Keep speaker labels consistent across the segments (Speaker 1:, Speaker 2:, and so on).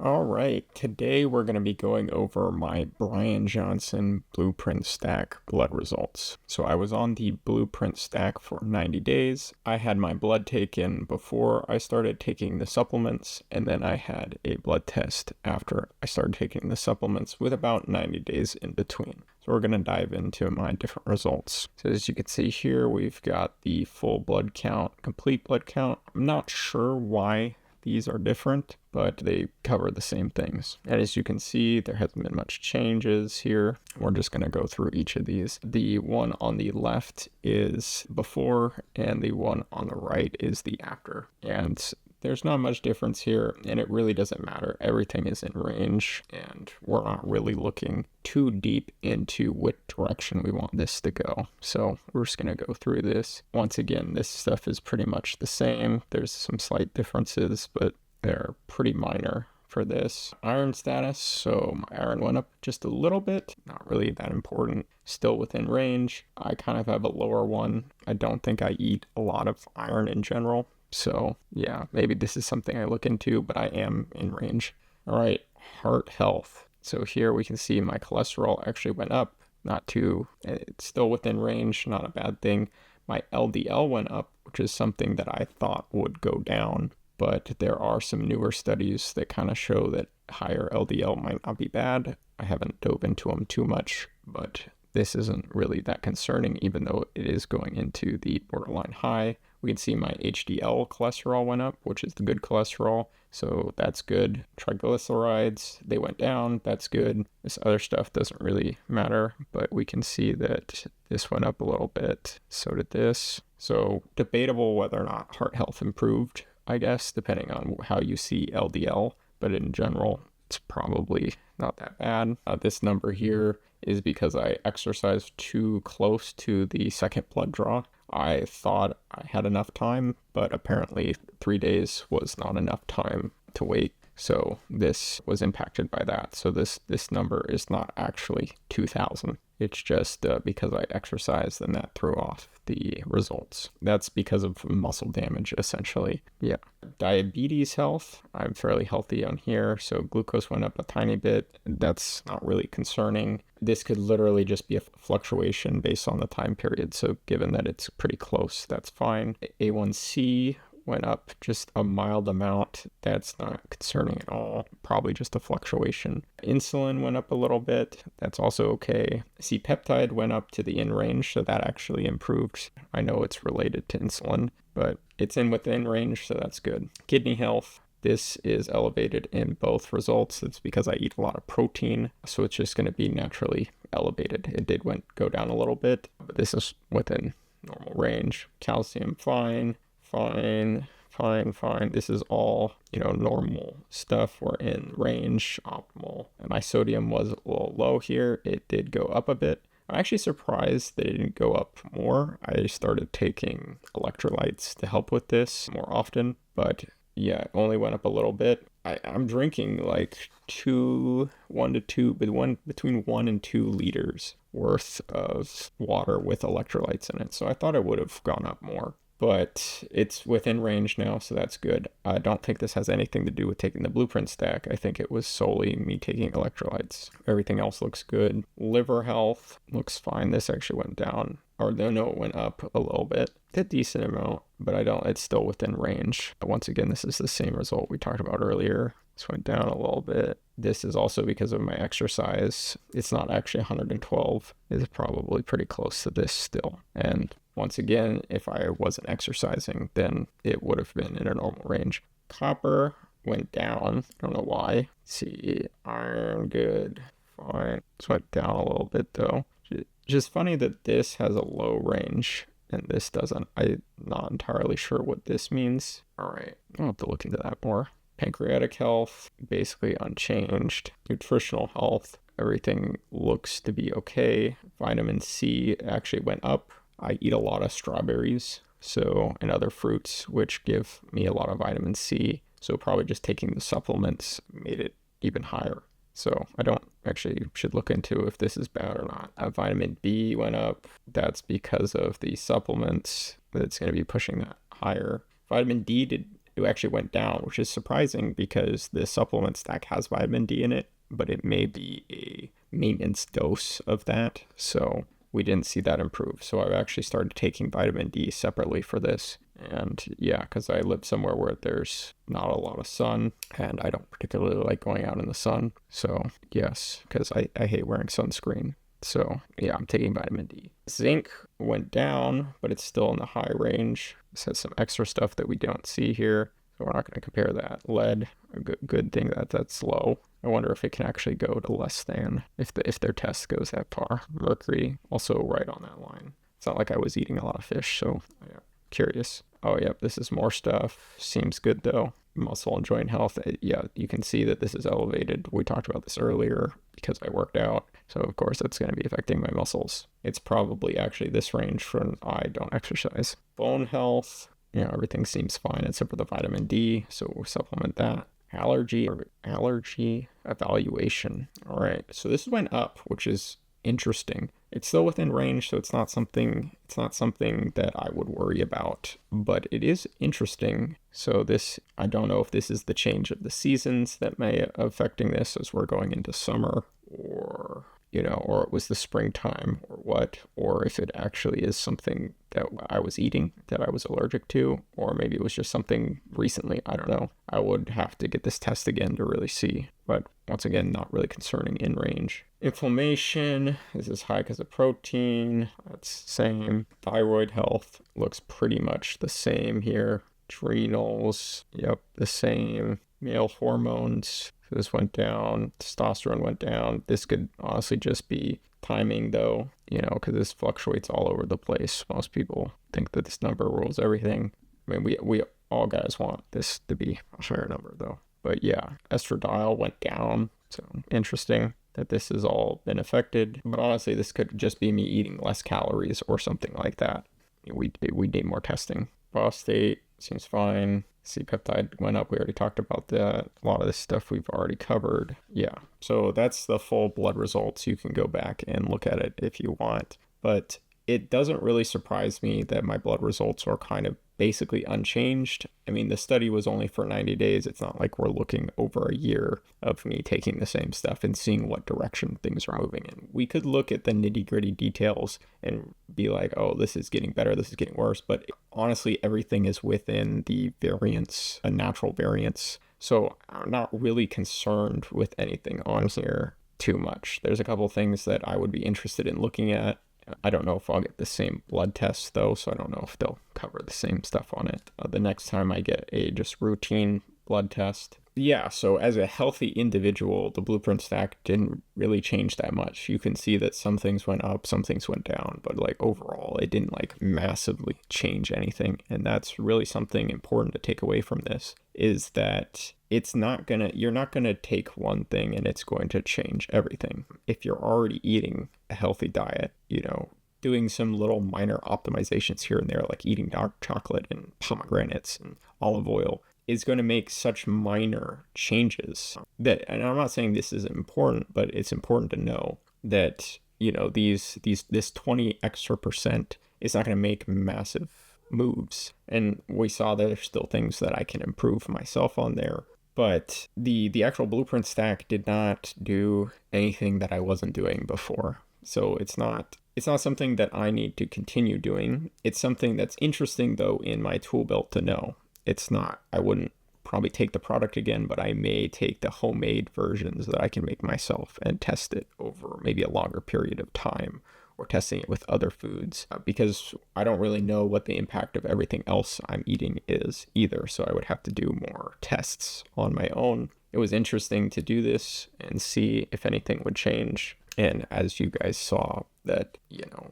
Speaker 1: All right, today we're going to be going over my Bryan Blueprint Stack blood results. So I was on the Blueprint Stack for 90 days. I had my blood taken before I started taking the supplements, and then I had a blood test after I started taking the supplements with about 90 days in between. So we're going to dive into my different results. So as you can see here, we've got the full blood count, complete blood count. I'm not sure why these are different, but they cover the same things. And as you can see, there hasn't been much changes here. We're just going to go through each of these. The one on the left is before, and the one on the right is the after. And there's not much difference here, and it really doesn't matter. Everything is in range, and we're not really looking too deep into what direction we want this to go. So we're just going to go through this. Once again, this stuff is pretty much the same. There's some slight differences, but they're pretty minor for this. Iron status, so my iron went up just a little bit, not really that important, still within range. I kind of have a lower one. I don't think I eat a lot of iron in general. So yeah, maybe this is something I look into, but I am in range. All right, heart health. So here we can see my cholesterol actually went up, it's still within range, not a bad thing. My LDL went up, which is something that I thought would go down, but there are some newer studies that kind of show that higher LDL might not be bad. I haven't dove into them too much, but this isn't really that concerning, even though it is going into the borderline high. We can see my HDL cholesterol went up, which is the good cholesterol, so that's good. Triglycerides, they went down, that's good. This other stuff doesn't really matter, but we can see that this went up a little bit, so did this. So debatable whether or not heart health improved, I guess, depending on how you see LDL, but in general, it's probably not that bad. This number here is because I exercised too close to the second blood draw. I thought I had enough time, but apparently 3 days was not enough time to wait. So this was impacted by that. So this number is not actually 2,000. It's just because I exercised and that threw off the results. That's because of muscle damage, essentially. Yeah. Diabetes health, I'm fairly healthy on here. So glucose went up a tiny bit. That's not really concerning. This could literally just be a fluctuation based on the time period. So given that it's pretty close, that's fine. A1C went up just a mild amount. That's not concerning at all. Probably just a fluctuation. Insulin went up a little bit. That's also okay. C-peptide went up to the in range, so that actually improved. I know it's related to insulin, but it's within range, so that's good. Kidney health. This is elevated in both results. It's because I eat a lot of protein, so it's just going to be naturally elevated. It did go down a little bit, but this is within normal range. Calcium, fine. This is all, normal stuff. We're in range, optimal. And my sodium was a little low here. It did go up a bit. I'm actually surprised that it didn't go up more. I started taking electrolytes to help with this more often, but yeah, it only went up a little bit. I'm drinking like between 1 and 2 liters worth of water with electrolytes in it. So I thought it would have gone up more. But it's within range now, so that's good. I don't think this has anything to do with taking the Blueprint Stack. I think it was solely me taking electrolytes. Everything else looks good. Liver health looks fine. This actually went down. Or no, it went up a little bit. A decent amount, but it's still within range. Once again, this is the same result we talked about earlier. This went down a little bit. This is also because of my exercise. It's not actually 112. It's probably pretty close to this still. And once again, if I wasn't exercising, then it would have been in a normal range. Copper went down. I don't know why. Let's see, iron, good, fine. This went down a little bit though. Just funny that this has a low range and this doesn't. I'm not entirely sure what this means. All right, I'll have to look into that more. Pancreatic health, basically unchanged. Nutritional health, everything looks to be okay. Vitamin C actually went up. I eat a lot of strawberries, and other fruits, which give me a lot of vitamin C. So probably just taking the supplements made it even higher. So I should look into if this is bad or not. Vitamin B went up. That's because of the supplements. That's going to be pushing that higher. Vitamin D it actually went down, which is surprising because the supplement stack has vitamin D in it, but it may be a maintenance dose of that. So we didn't see that improve. So I've actually started taking vitamin D separately for this. And yeah, because I live somewhere where there's not a lot of sun, and I don't particularly like going out in the sun. So yes, because I hate wearing sunscreen. So yeah, I'm taking vitamin D. Zinc went down, but it's still in the high range. This has some extra stuff that we don't see here, so we're not going to compare that. Lead, a good thing that that's low. I wonder if it can actually go to less than if their test goes that far. Mercury, also right on that line. It's not like I was eating a lot of fish, so yeah, curious. Oh, yep, this is more stuff. Seems good though. Muscle and joint health. Yeah, you can see that this is elevated. We talked about this earlier because I worked out. So of course that's going to be affecting my muscles. It's probably actually this range when I don't exercise. Bone health. Everything seems fine except for the vitamin D. So we'll supplement that. Allergy evaluation. All right. So this went up, which is interesting. It's still within range, so it's not something that I would worry about, but it is interesting. So this, I don't know if this is the change of the seasons that may affecting this as we're going into summer, or or it was the springtime or what, or if it actually is something that I was eating that I was allergic to, or maybe it was just something recently. I don't know. I would have to get this test again to really see, but once again, not really concerning in range. Inflammation, this is high because of protein. That's same. Thyroid health looks pretty much the same here. Adrenals, yep, the same. Male hormones, this went down. Testosterone went down. This could honestly just be timing though, because this fluctuates all over the place. Most people think that this number rules everything. I mean, we all guys want this to be a higher number though. But yeah, estradiol went down. So interesting that this has all been affected. But honestly, this could just be me eating less calories or something like that. We need more testing. Prostate seems fine. C-peptide went up. We already talked about that. A lot of this stuff we've already covered. Yeah. So that's the full blood results. You can go back and look at it if you want. But it doesn't really surprise me that my blood results are kind of basically unchanged. I mean, the study was only for 90 days. It's not like we're looking over a year of me taking the same stuff and seeing what direction things are moving in. We could look at the nitty-gritty details and be like, oh, this is getting better, this is getting worse. But honestly, everything is within the variance, a natural variance. So I'm not really concerned with anything on here too much. There's a couple things that I would be interested in looking at. I don't know if I'll get the same blood tests though, so I don't know if they'll cover the same stuff on it. The next time I get a just routine blood test. Yeah, so as a healthy individual, the blueprint stack didn't really change that much. You can see that some things went up, some things went down, but like overall, it didn't like massively change anything. And that's really something important to take away from this, is that you're not gonna take one thing and it's going to change everything. If you're already eating a healthy diet, doing some little minor optimizations here and there, like eating dark chocolate and pomegranates and olive oil, is going to make such minor changes that, and I'm not saying this isn't important, but it's important to know that, this 20 extra percent is not going to make massive moves. And we saw there's still things that I can improve myself on there. But the actual blueprint stack did not do anything that I wasn't doing before. So it's not something that I need to continue doing. It's something that's interesting though in my tool belt to know. I wouldn't probably take the product again, but I may take the homemade versions that I can make myself and test it over maybe a longer period of time, or testing it with other foods, because I don't really know what the impact of everything else I'm eating is either. So I would have to do more tests on my own. It was interesting to do this and see if anything would change. And as you guys saw, that,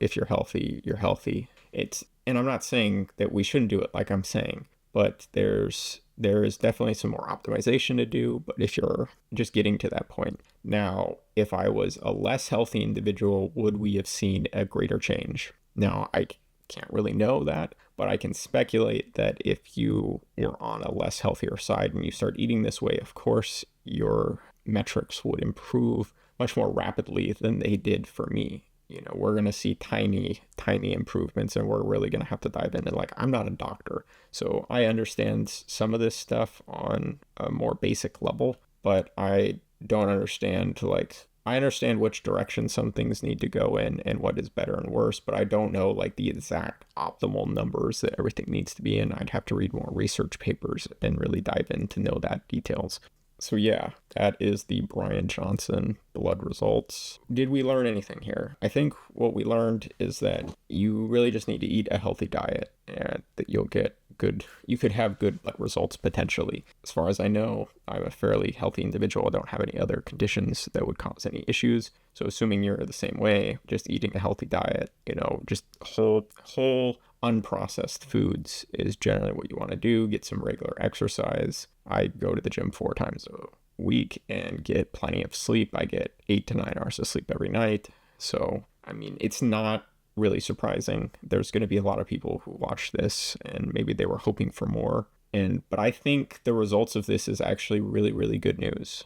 Speaker 1: if you're healthy, you're healthy. And I'm not saying that we shouldn't do it like I'm saying, but there is definitely some more optimization to do. But if you're just getting to that point now, if I was a less healthy individual, would we have seen a greater change? Now, I can't really know that, but I can speculate that if you were on a less healthier side and you start eating this way, of course, your metrics would improve much more rapidly than they did for me. we're going to see tiny, tiny improvements, and we're really going to have to dive in. And like, I'm not a doctor, so I understand some of this stuff on a more basic level, but I don't understand, like, I understand which direction some things need to go in and what is better and worse, but I don't know like the exact optimal numbers that everything needs to be in. I'd have to read more research papers and really dive in to know that details. So yeah, that is the Bryan Johnson blood results. Did we learn anything here? I think what we learned is that you really just need to eat a healthy diet and that you could have good blood results potentially. As far as I know, I'm a fairly healthy individual. I don't have any other conditions that would cause any issues. So assuming you're the same way, just eating a healthy diet, just whole unprocessed foods is generally what you want to do. Get some regular exercise. I go to the gym 4 times a week and get plenty of sleep. I get 8 to 9 hours of sleep every night. So, I mean, it's not really surprising. There's going to be a lot of people who watch this and maybe they were hoping for more. But I think the results of this is actually really, really good news.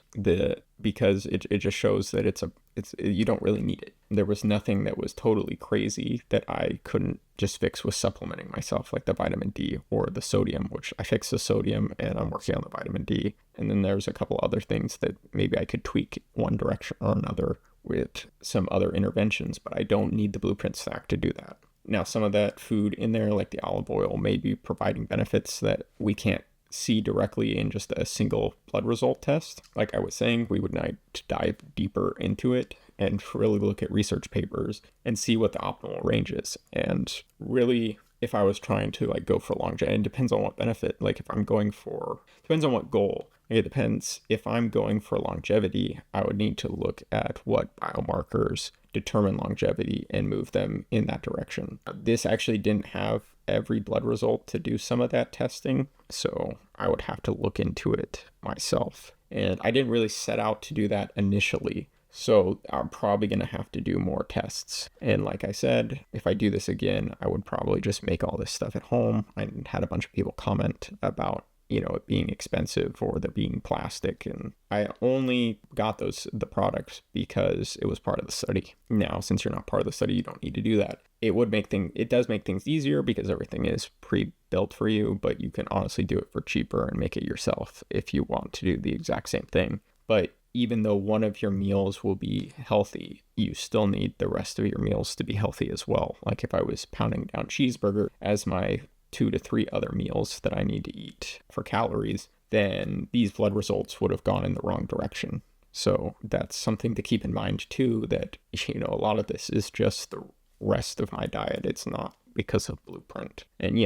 Speaker 1: Because it just shows that you don't really need it. There was nothing that was totally crazy that I couldn't just fix with supplementing myself, like the vitamin D or the sodium, which I fixed the sodium and I'm working on the vitamin D. And then there's a couple other things that maybe I could tweak one direction or another with some other interventions, but I don't need the Blueprint stack to do that. Now, some of that food in there, like the olive oil, may be providing benefits that we can't see directly in just a single blood result test. Like I was saying, we would need to dive deeper into it and really look at research papers and see what the optimal range is. And really, if I was trying to like go for longevity, it depends on what benefit. Like if I'm depends on what goal. It depends. If I'm going for longevity, I would need to look at what biomarkers determine longevity and move them in that direction. This actually didn't have every blood result to do some of that testing, so I would have to look into it myself. And I didn't really set out to do that initially, so I'm probably going to have to do more tests. And like I said, if I do this again, I would probably just make all this stuff at home. I had a bunch of people comment about it being expensive or the being plastic. And I only got the products because it was part of the study. Now, since you're not part of the study, you don't need to do that. It does make things easier because everything is pre-built for you, but you can honestly do it for cheaper and make it yourself if you want to do the exact same thing. But even though one of your meals will be healthy, you still need the rest of your meals to be healthy as well. Like if I was pounding down cheeseburger as my 2 to 3 other meals that I need to eat for calories, then these blood results would have gone in the wrong direction. So that's something to keep in mind too, that, a lot of this is just the rest of my diet. It's not because of Blueprint. And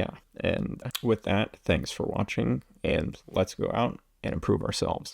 Speaker 1: with that, thanks for watching, and let's go out and improve ourselves.